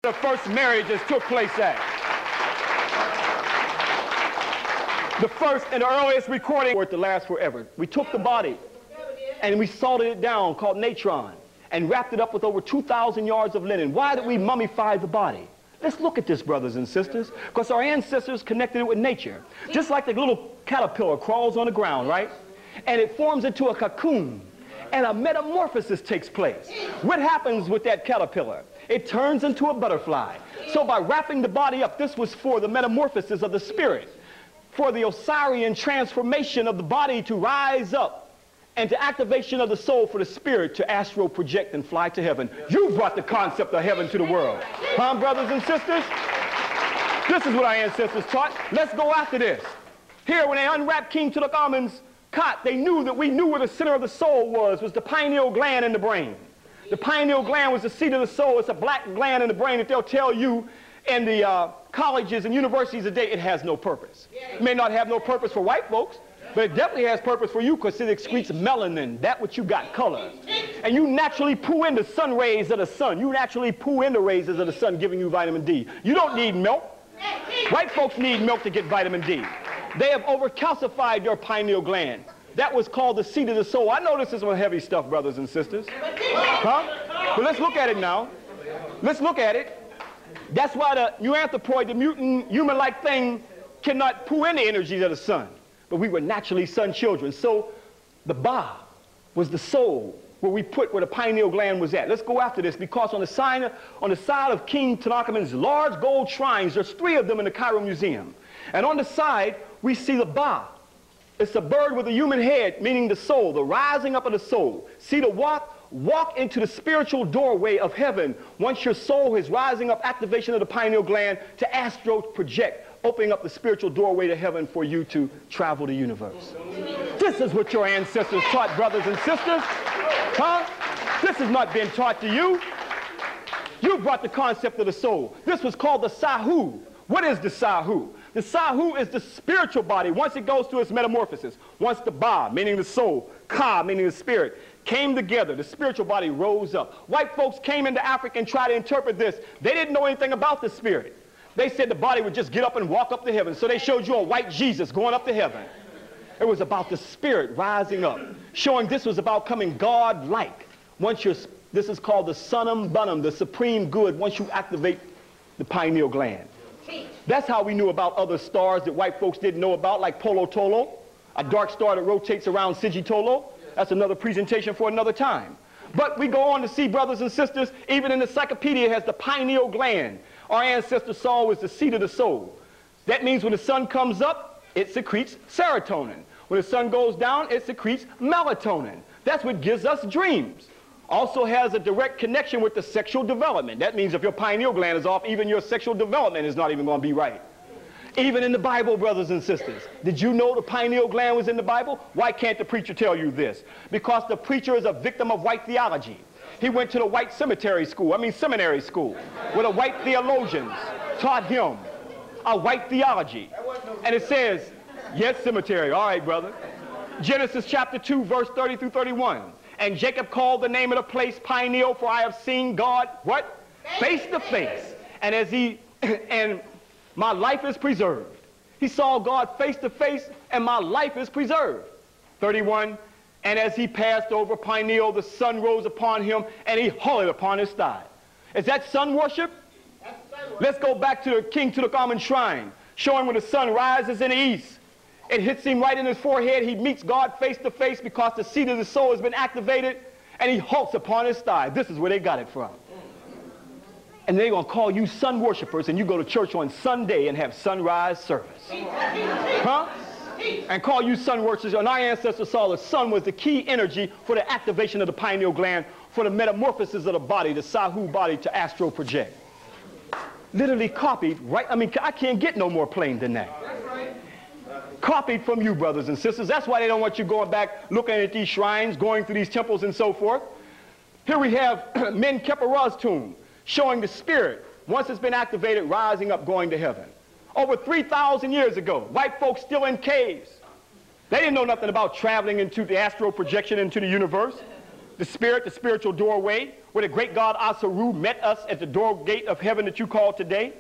the first marriages took place at. The first and the earliest recording for it to last forever. We took the body and we salted it down, called natron, and wrapped it up with over 2,000 yards of linen. Why did we mummify the body? Let's look at this, brothers and sisters, because our ancestors connected it with nature. Just like the little caterpillar crawls on the ground, right? And it forms into a cocoon, and a metamorphosis takes place. What happens with that caterpillar? It turns into a butterfly. So by wrapping the body up, this was for the metamorphosis of the spirit, for the Osirian transformation of the body to rise up, and to activation of the soul for the spirit to astral project and fly to heaven. You brought the concept of heaven to the world. Huh, brothers and sisters? This is what our ancestors taught. Let's go after this. Here, when they unwrapped King Tutankhamun's cot, they knew that we knew where the center of the soul was the pineal gland in the brain. The pineal gland was the seat of the soul. It's a black gland in the brain that they'll tell you in the colleges and universities today it has no purpose. It may not have no purpose for white folks, but it definitely has purpose for you because it excretes melanin, that what you got, color. And you naturally poo in the sun rays of the sun. You naturally poo in the rays of the sun giving you vitamin D. You don't need milk. White folks need milk to get vitamin D. They have overcalcified your pineal gland. That was called the seat of the soul. I know this is some heavy stuff, brothers and sisters. Huh? But let's look at it now. Let's look at it. That's why the MAA'TI, the mutant human-like thing, cannot poo in the energies of the sun. But we were naturally sun children. So the Ba was the soul where we put where the pineal gland was at. Let's go after this because on the side of King Tutankhamun's large gold shrines, there's 3 of them in the Cairo Museum. And on the side, we see the Ba. It's a bird with a human head, meaning the soul, the rising up of the soul. See the walk into the spiritual doorway of heaven once your soul is rising up, activation of the pineal gland to astral project, opening up the spiritual doorway to heaven for you to travel the universe. This is what your ancestors taught, brothers and sisters. Huh? This has not been taught to you. You brought the concept of the soul. This was called the Sahu. What is the Sahu? The Sahu is the spiritual body once it goes through its metamorphosis. Once the Ba, meaning the soul, Ka, meaning the spirit, came together, the spiritual body rose up. White folks came into Africa and tried to interpret this. They didn't know anything about the spirit. They said the body would just get up and walk up to heaven. So they showed you a white Jesus going up to heaven. It was about the spirit rising up, showing this was about coming God-like. This is called the sunum bunum, the supreme good, once you activate the pineal gland. That's how we knew about other stars that white folks didn't know about, like Polo Tolo, a dark star that rotates around Sigitolo. That's another presentation for another time. But we go on to see, brothers and sisters, even in the encyclopedia it has the pineal gland. Our ancestor saw was the seat of the soul. That means when the sun comes up, it secretes serotonin. When the sun goes down, it secretes melatonin. That's what gives us dreams. Also has a direct connection with the sexual development. That means if your pineal gland is off, even your sexual development is not even going to be right. Even in the Bible, brothers and sisters. Did you know the pineal gland was in the Bible? Why can't the preacher tell you this? Because the preacher is a victim of white theology. He went to the white seminary school, where the white theologians taught him a white theology. And it says, yes, cemetery, all right, brother. Genesis chapter 2, verse 30 through 31. And Jacob called the name of the place Peniel, for I have seen God, what? Face to face. And my life is preserved. He saw God face to face, and my life is preserved. 31. And as he passed over Peniel, the sun rose upon him, and he hurled upon his thigh. Is that sun worship? Let's go back to the King Tutankhamun shrine, showing when the sun rises in the east. It hits him right in his forehead. He meets God face to face because the seat of the soul has been activated, and he halts upon his thigh. This is where they got it from. And they're going to call you sun worshipers, and you go to church on Sunday and have sunrise service. Huh? And call you sun worshipers. And our ancestors saw the sun was the key energy for the activation of the pineal gland, for the metamorphosis of the body, the Sahu body, to astral project. Literally copied, right? I mean, I can't get no more plain than that. Copied from you, brothers and sisters. That's why they don't want you going back, looking at these shrines, going through these temples and so forth. Here we have MAA'KHRW's tomb, showing the spirit, once it's been activated, rising up, going to heaven. Over 3,000 years ago, white folks still in caves. They didn't know nothing about traveling into the astral projection into the universe. the spirit, the spiritual doorway, where the great God Ashra met us at the door gate of heaven that you call today.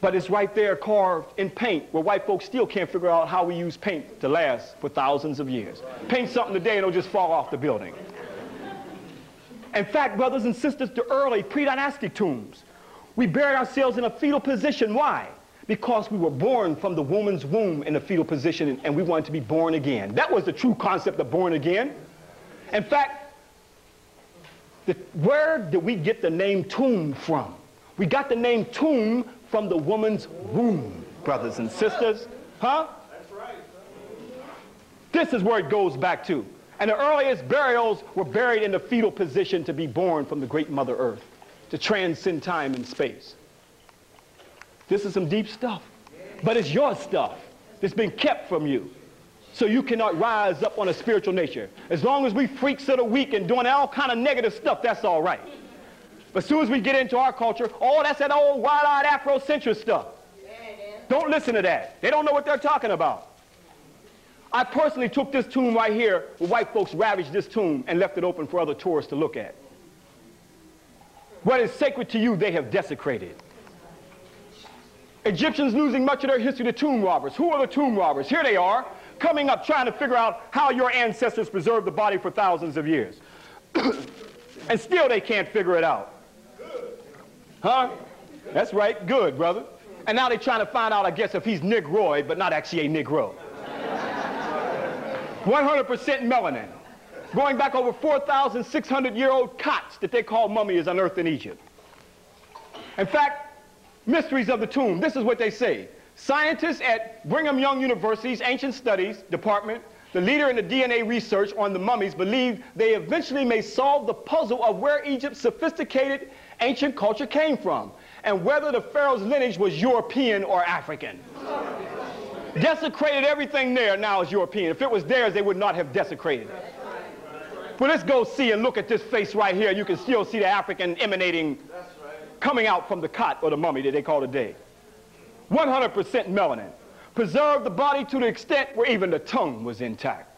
But it's right there carved in paint, where white folks still can't figure out how we use paint to last for thousands of years. Paint something today and it'll just fall off the building. In fact, brothers and sisters, the early pre-dynastic tombs, we buried ourselves in a fetal position. Why? Because we were born from the woman's womb in a fetal position, and we wanted to be born again. That was the true concept of born again. In fact, where did we get the name tomb from? We got the name tomb from the woman's womb, brothers and sisters. Huh? That's right. This is where it goes back to. And the earliest burials were buried in the fetal position to be born from the great Mother Earth, to transcend time and space. This is some deep stuff. But it's your stuff that's been kept from you, so you cannot rise up on a spiritual nature. As long as we freaks of the week and doing all kind of negative stuff, that's all right. But as soon as we get into our culture, oh, that's that old wide-eyed Afrocentric stuff. Don't listen to that. They don't know what they're talking about. I personally took this tomb right here, where white folks ravaged this tomb and left it open for other tourists to look at. What is sacred to you, they have desecrated. Egyptians losing much of their history to tomb robbers. Who are the tomb robbers? Here they are, coming up trying to figure out how your ancestors preserved the body for thousands of years. And still they can't figure it out. Huh? That's right, good, brother. And now they're trying to find out, I guess, if he's Negroid, but not actually a Negro. 100% melanin. Going back over 4,600-year-old cots that they call mummies unearthed in Egypt. In fact, mysteries of the tomb, this is what they say. Scientists at Brigham Young University's Ancient Studies Department, the leader in the DNA research on the mummies, believe they eventually may solve the puzzle of where Egypt's sophisticated ancient culture came from, and whether the pharaoh's lineage was European or African. Desecrated everything there now is European. If it was theirs, they would not have desecrated it. But let's go see and look at this face right here. You can still see the African emanating, coming out from the cot or the mummy that they call today. 100% melanin. Preserved the body to the extent where even the tongue was intact.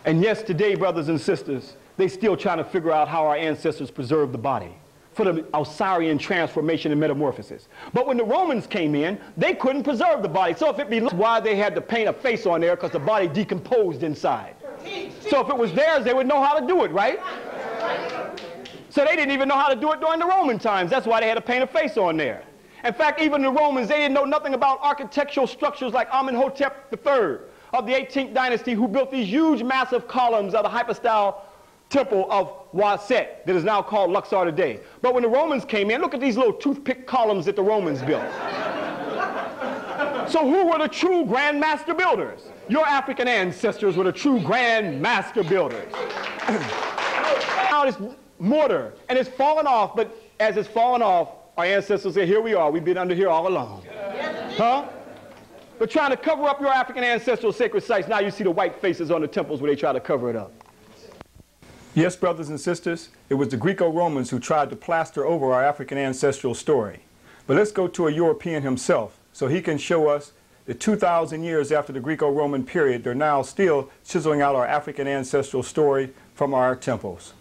And yes, today, brothers and sisters, they still trying to figure out how our ancestors preserved the body for the Osirian transformation and metamorphosis. But when the Romans came in, they couldn't preserve the body. So if it be why they had to paint a face on there, because the body decomposed inside. So if it was theirs, they would know how to do it, right? So they didn't even know how to do it during the Roman times. That's why they had to paint a face on there. In fact, even the Romans, they didn't know nothing about architectural structures like Amenhotep III of the 18th dynasty, who built these huge, massive columns of the hypostyle temple of Waset that is now called Luxor today. But when the Romans came in, look at these little toothpick columns that the Romans built. So who were the true grand master builders? Your African ancestors were the true grand master builders. Now it's mortar, and it's fallen off, but as it's fallen off, our ancestors say, here we are, we've been under here all along. Huh? But trying to cover up your African ancestral sacred sites, now you see the white faces on the temples where they try to cover it up. Yes, brothers and sisters, it was the Greco-Romans who tried to plaster over our African ancestral story. But let's go to a European himself so he can show us that 2,000 years after the Greco-Roman period, they're now still chiseling out our African ancestral story from our temples.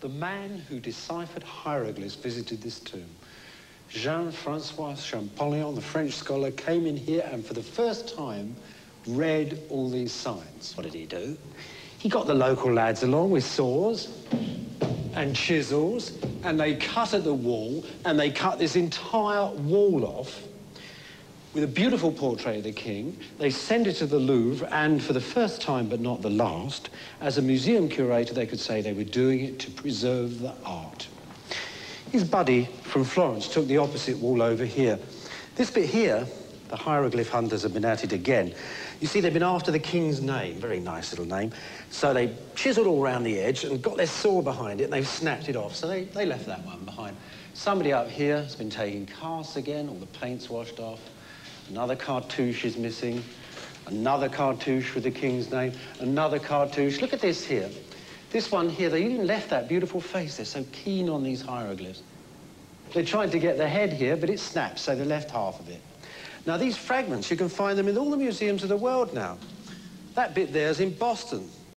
The man who deciphered hieroglyphs visited this tomb. Jean-Francois Champollion, the French scholar, came in here and for the first time read all these signs. What did he do? He got the local lads along with saws and chisels, and they cut at the wall, and they cut this entire wall off with a beautiful portrait of the king. They sent it to the Louvre, and for the first time, but not the last, as a museum curator, they could say they were doing it to preserve the art. His buddy from Florence took the opposite wall over here. This bit here, the hieroglyph hunters have been at it again. You see, they've been after the king's name, very nice little name. So they chiseled all around the edge and got their saw behind it, and they've snapped it off. So they left that one behind. Somebody up here has been taking casts again, all the paint's washed off. Another cartouche is missing. Another cartouche with the king's name. Another cartouche. Look at this here. This one here, they even left that beautiful face. They're so keen on these hieroglyphs. They tried to get the head here, but it snapped, so they left half of it. Now, these fragments, you can find them in all the museums of the world now. That bit there is in Boston.